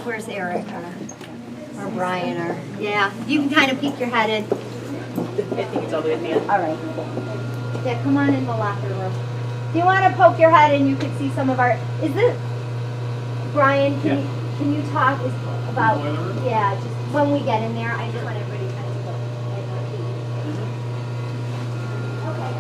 Where's Eric or Brian or, yeah, you can kind of peek your head in. I think it's all the way at the end. All right. Yeah, come on in the locker room. If you want to poke your head in, you can see some of our, is this, Brian, can you talk about, yeah, just when we get in there, I just want everybody to kind of look at our feet. Okay.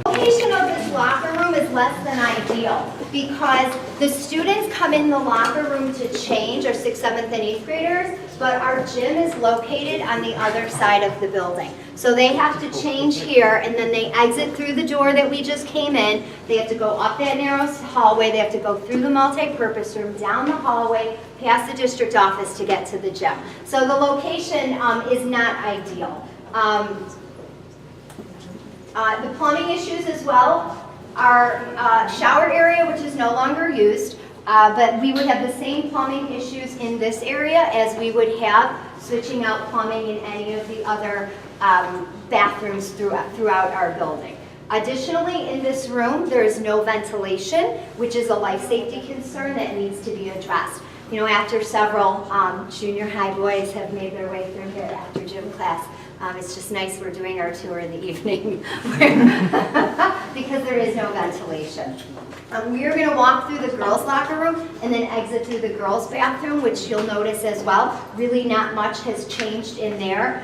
The location of this locker room is less than ideal because the students come in the locker room to change, our 6th, 7th, and 8th graders, but our gym is located on the other side of the building. So they have to change here and then they exit through the door that we just came in. They have to go up that narrow hallway, they have to go through the multi-purpose room, down the hallway, past the district office to get to the gym. So the location is not ideal. The plumbing issues as well. Our shower area, which is no longer used, but we would have the same plumbing issues in this area as we would have switching out plumbing in any of the other bathrooms throughout our building. Additionally, in this room, there is no ventilation, which is a life safety concern that needs to be addressed. You know, after several junior high boys have made their way through here after gym class, it's just nice we're doing our tour in the evening because there is no ventilation. We are going to walk through the girls' locker room and then exit through the girls' bathroom, which you'll notice as well. Really not much has changed in there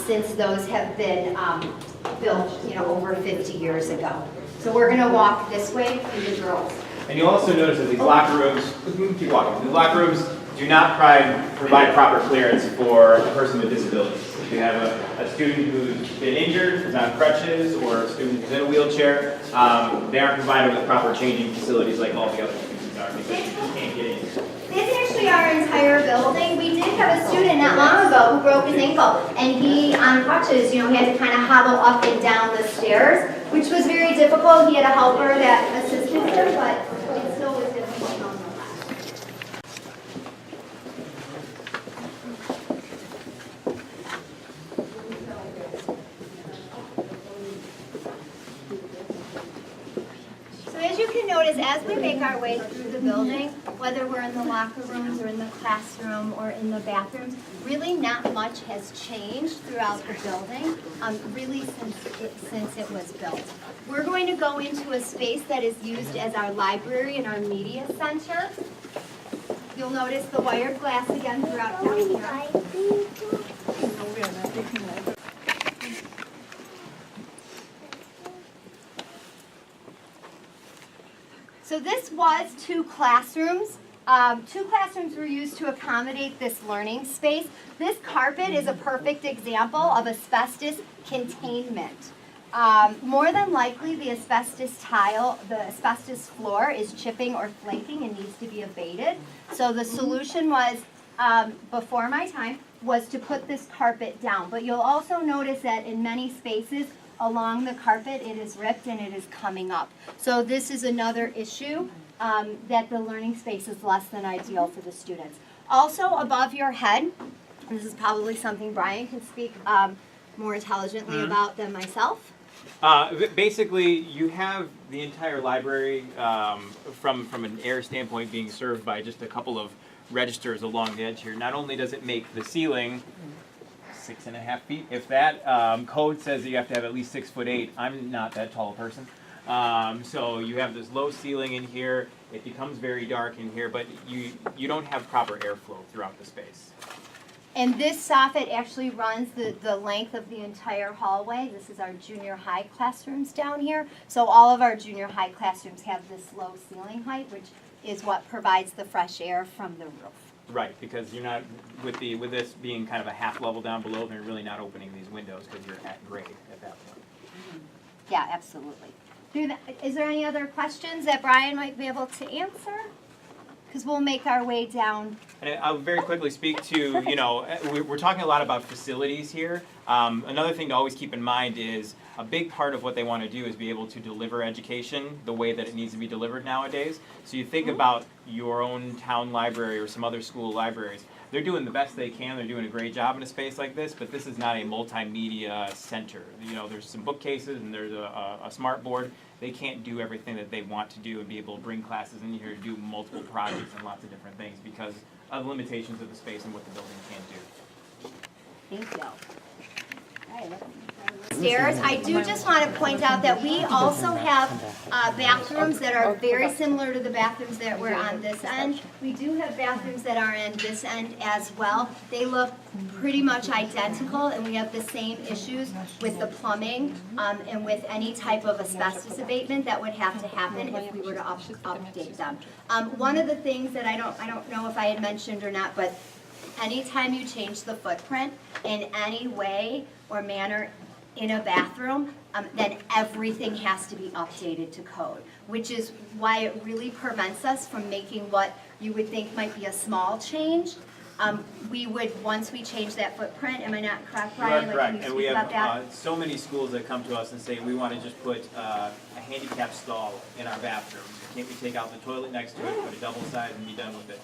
since those have been built, you know, over 50 years ago. So we're going to walk this way through the girls. And you'll also notice that these locker rooms, keep walking, these locker rooms do not provide proper clearance for a person with disabilities. If you have a student who's been injured, who's on crutches, or a student who's in a wheelchair, they aren't provided with proper changing facilities like all the other students are because you just can't get in. This actually our entire building. We did have a student not long ago who broke his ankle, and he, on crutches, you know, he had to kind of hobble up and down the stairs, which was very difficult. He had a helper that assisted him, but it still was difficult nonetheless. So as you can notice, as we make our way through the building, whether we're in the locker rooms or in the classroom or in the bathrooms, really not much has changed throughout the building, really since it was built. We're going to go into a space that is used as our library and our media center. You'll notice the wired glass again throughout down here. So this was two classrooms. Two classrooms were used to accommodate this learning space. This carpet is a perfect example of asbestos containment. More than likely, the asbestos tile, the asbestos floor is chipping or flaking and needs to be abated. So the solution was, before my time, was to put this carpet down. But you'll also notice that in many spaces along the carpet, it is ripped and it is coming up. So this is another issue that the learning space is less than ideal for the students. Also above your head, and this is probably something Brian can speak more intelligently about than myself. Basically, you have the entire library from an air standpoint being served by just a couple of registers along the edge here. Not only does it make the ceiling 6.5 feet, if that code says that you have to have at least 6'8", I'm not that tall a person. So you have this low ceiling in here. It becomes very dark in here, but you don't have proper airflow throughout the space. And this soffit actually runs the length of the entire hallway. This is our junior high classrooms down here. So all of our junior high classrooms have this low ceiling height, which is what provides the fresh air from the roof. Right, because you're not, with this being kind of a half level down below, they're really not opening these windows because you're at grade at that point. Yeah, absolutely. Is there any other questions that Brian might be able to answer? Because we'll make our way down. And I'll very quickly speak to, you know, we're talking a lot about facilities here. Another thing to always keep in mind is a big part of what they want to do is be able to deliver education the way that it needs to be delivered nowadays. So you think about your own town library or some other school libraries. they're doing the best they can. They're doing a great job in a space like this, but this is not a multimedia center. You know, there's some bookcases and there's a smart board. They can't do everything that they want to do and be able to bring classes in here to do multiple projects and lots of different things because of limitations of the space and what the building can't do. Thank you. Stairs, I do just want to point out that we also have bathrooms that are very similar to the bathrooms that were on this end. We do have bathrooms that are in this end as well. They look pretty much identical, and we have the same issues with the plumbing and with any type of asbestos abatement that would have to happen if we were to update them. One of the things that I don't know if I had mentioned or not, but anytime you change the footprint in any way or manner in a bathroom, then everything has to be updated to code, which is why it really prevents us from making what you would think might be a small change. We would, once we change that footprint, am I not correct, Brian? You are correct, Can you and we speak about that? have so many schools that come to us and say, we want to just put a handicap stall in our bathrooms. Can't we take out the toilet next to it, put a double side and be done with it?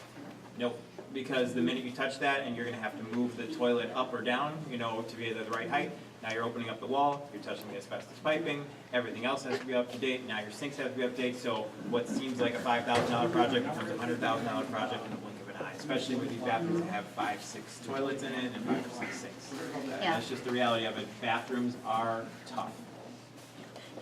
Nope. Because the minute you touch that and you're going to have to move the toilet up or down, you know, to be at the right height, now you're opening up the wall, you're touching the asbestos piping, everything else has to be up to date, now your sinks have to be up to date, so what seems like a $5,000 project becomes a $100,000 project in the blink of an eye, especially with these bathrooms that have 5, 6 toilets in it and 5 or 6 sinks. Yeah. That's just the reality of it. Bathrooms are tough.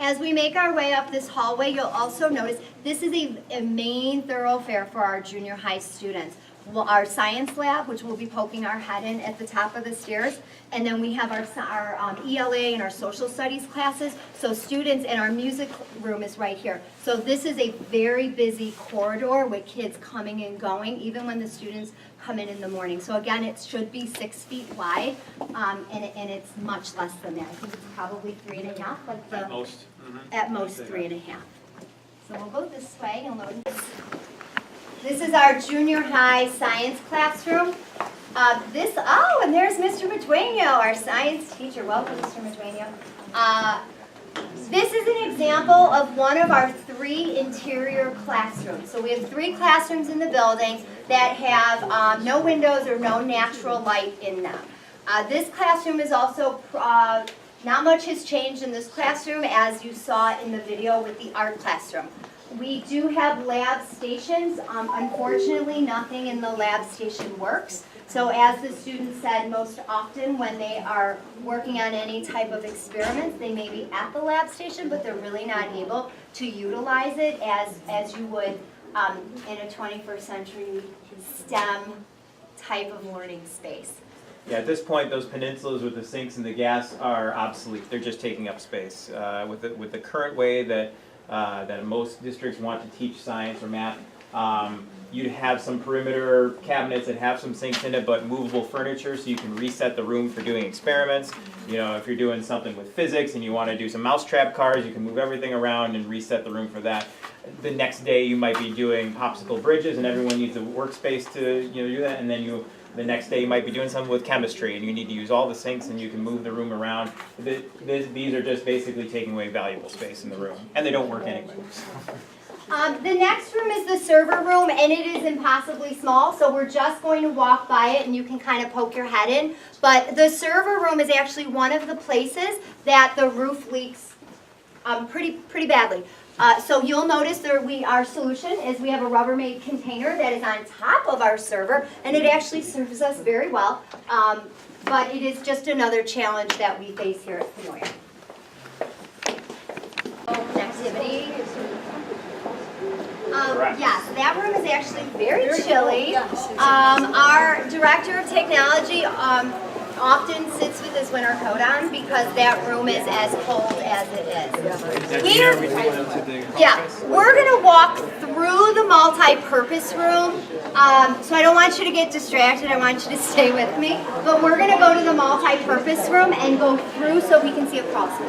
As we make our way up this hallway, you'll also notice this is a main thoroughfare for our junior high students. Well, our science lab, which we'll be poking our head in at the top of the stairs, and then we have our ELA and our social studies classes. So students, and our music room is right here. So this is a very busy corridor with kids coming and going, even when the students come in the morning. So again, it should be 6 feet wide, and it's much less than that. I think it's probably 3.5, like the At most. at most 3.5. So we'll go this way. You'll notice. This is our junior high science classroom. And there's Mr. Madueño, our science teacher. Welcome, Mr. Madueño. This is an example of one of our 3 interior classrooms. So we have 3 classrooms in the building that have no windows or no natural light in them. This classroom is also, not much has changed in this classroom as you saw in the video with the art classroom. We do have lab stations. Unfortunately, nothing in the lab station works. So as the student said, most often when they are working on any type of experiments, they may be at the lab station, but they're really not able to utilize it as you would in a 21st century STEM type of learning space. Yeah, at this point, those peninsulas with the sinks and the gas are obsolete. They're just taking up space. With the current way that most districts want to teach science or math, you'd have some perimeter cabinets that have some sinks in it, but movable furniture so you can reset the room for doing experiments. You know, if you're doing something with physics and you want to do some mousetrap cars, you can move everything around and reset the room for that. The next day you might be doing popsicle bridges and everyone needs a workspace to do that, and then the next day you might be doing something with chemistry and you need to use all the sinks and you can move the room around. These are just basically taking away valuable space in the room, and they don't work anyway. The next room is the server room, and it is impossibly small, so we're just going to walk by it and you can kind of poke your head in. But the server room is actually one of the places that the roof leaks pretty badly. So you'll notice our solution is we have a Rubbermaid container that is on top of our server, and it actually serves us very well. But it is just another challenge that we face here at Pinoy. Connectivity. Yes, that room is actually very chilly. Our director of technology often sits with his winter coat on because that room is as cold as it is. We're going to walk through the multi-purpose room. So I don't want you to get distracted. I want you to stay with me. But we're going to go to the multi-purpose room and go through so we can see across it.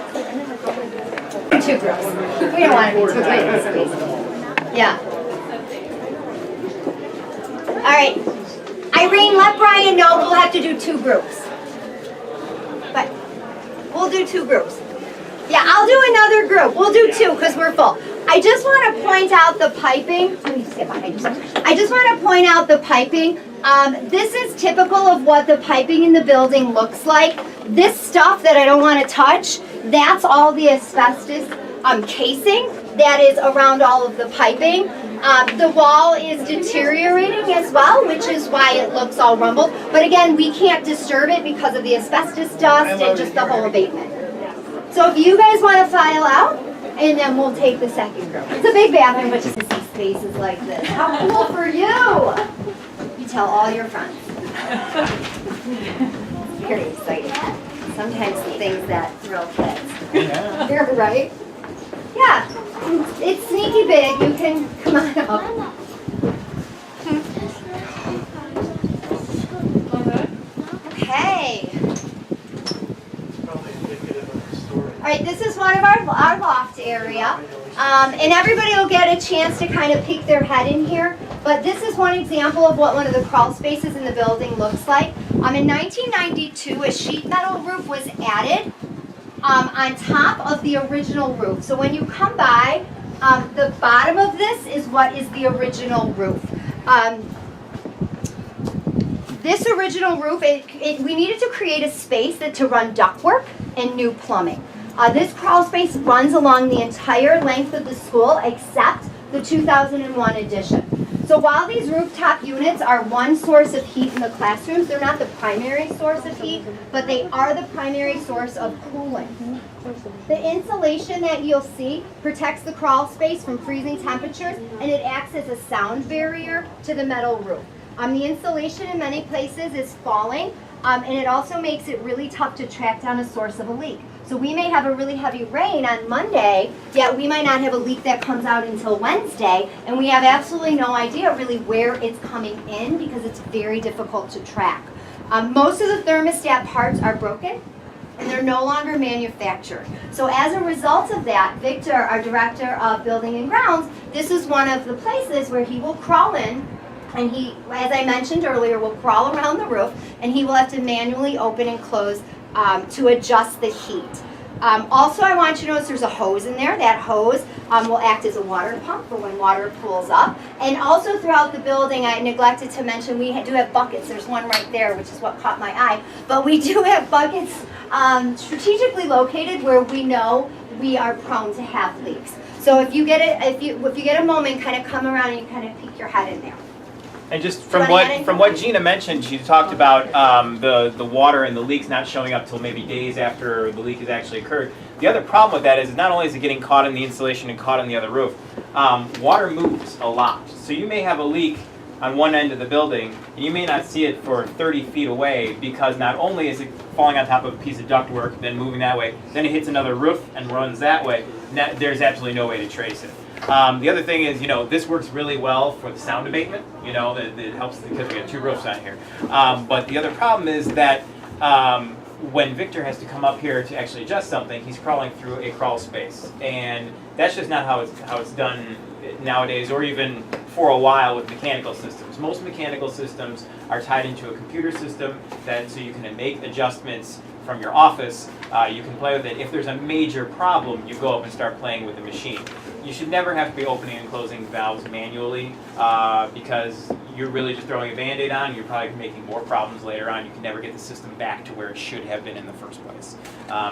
2 groups. We don't want to be too tight in space. Yeah. All right. Irene, let Brian know we'll have to do 2 groups. But we'll do 2 groups. Yeah, I'll do another group. We'll do 2 because we're full. I just want to point out the piping. I just want to point out the piping. This is typical of what the piping in the building looks like. This stuff that I don't want to touch, that's all the asbestos casing that is around all of the piping. The wall is deteriorating as well, which is why it looks all rumbled. But again, we can't disturb it because of the asbestos dust and just the whole abatement. So if you guys want to file out, and then we'll take the second group. It's a big bathroom, but just to see spaces like this. How cool for you! You tell all your friends. Very exciting. Sometimes the things that thrill kids. Yeah. You're right. Yeah, it's sneaky big. You can come on up. Okay. All right, this is one of our loft area. And everybody will get a chance to kind of peek their head in here. But this is one example of what one of the crawl spaces in the building looks like. In 1992, a sheet metal roof was added on top of the original roof. So when you come by, the bottom of this is what is the original roof. This original roof, we needed to create a space to run ductwork and new plumbing. This crawl space runs along the entire length of the school except the 2001 addition. So while these rooftop units are one source of heat in the classrooms, they're not the primary source of heat, but they are the primary source of cooling. The insulation that you'll see protects the crawl space from freezing temperatures, and it acts as a sound barrier to the metal roof. The insulation in many places is falling, and it also makes it really tough to track down a source of a leak. So we may have a really heavy rain on Monday, yet we might not have a leak that comes out until Wednesday, and we have absolutely no idea really where it's coming in because it's very difficult to track. Most of the thermostat parts are broken, and they're no longer manufactured. So as a result of that, Victor, our Director of Building and Grounds, this is one of the places where he will crawl in, and he, as I mentioned earlier, will crawl around the roof, and he will have to manually open and close to adjust the heat. Also, I want you to notice there's a hose in there. That hose will act as a water pump for when water pools up. And also throughout the building, I neglected to mention, we do have buckets. There's one right there, which is what caught my eye. But we do have buckets strategically located where we know we are prone to have leaks. So if you get a moment, kind of come around and you kind of peek your head in there. And just from what Gina mentioned, she talked about the water and the leaks not showing up till maybe days after the leak has actually occurred. The other problem with that is not only is it getting caught in the insulation and caught on the other roof, water moves a lot. So you may have a leak on one end of the building, and you may not see it for 30 feet away because not only is it falling on top of a piece of ductwork, then moving that way, then it hits another roof and runs that way. There's absolutely no way to trace it. The other thing is, this works really well for the sound abatement. It helps because we got two roofs on here. But the other problem is that when Victor has to come up here to actually adjust something, he's crawling through a crawl space, and that's just not how it's done nowadays, or even for a while with mechanical systems. Most mechanical systems are tied into a computer system so you can make adjustments from your office. You can play with it. If there's a major problem, you go up and start playing with the machine. You should never have to be opening and closing valves manually because you're really just throwing a Band-Aid on. You're probably making more problems later on. You can never get the system back to where it should have been in the first place.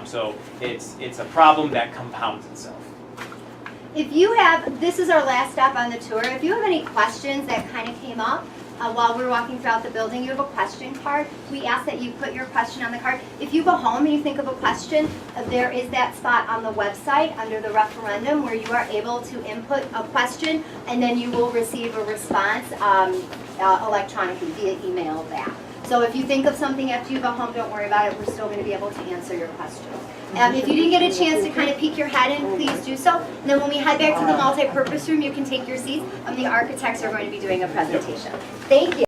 So it's a problem that compounds itself. This is our last stop on the tour. If you have any questions that kind of came up while we're walking throughout the building, you have a question card. We ask that you put your question on the card. If you go home and you think of a question, there is that spot on the website under the referendum where you are able to input a question, and then you will receive a response electronically via email back. So if you think of something after you go home, don't worry about it. We're still going to be able to answer your question. If you didn't get a chance to kind of peek your head in, please do so. And then when we head back to the multi-purpose room, you can take your seats. The architects are going to be doing a presentation. Thank you.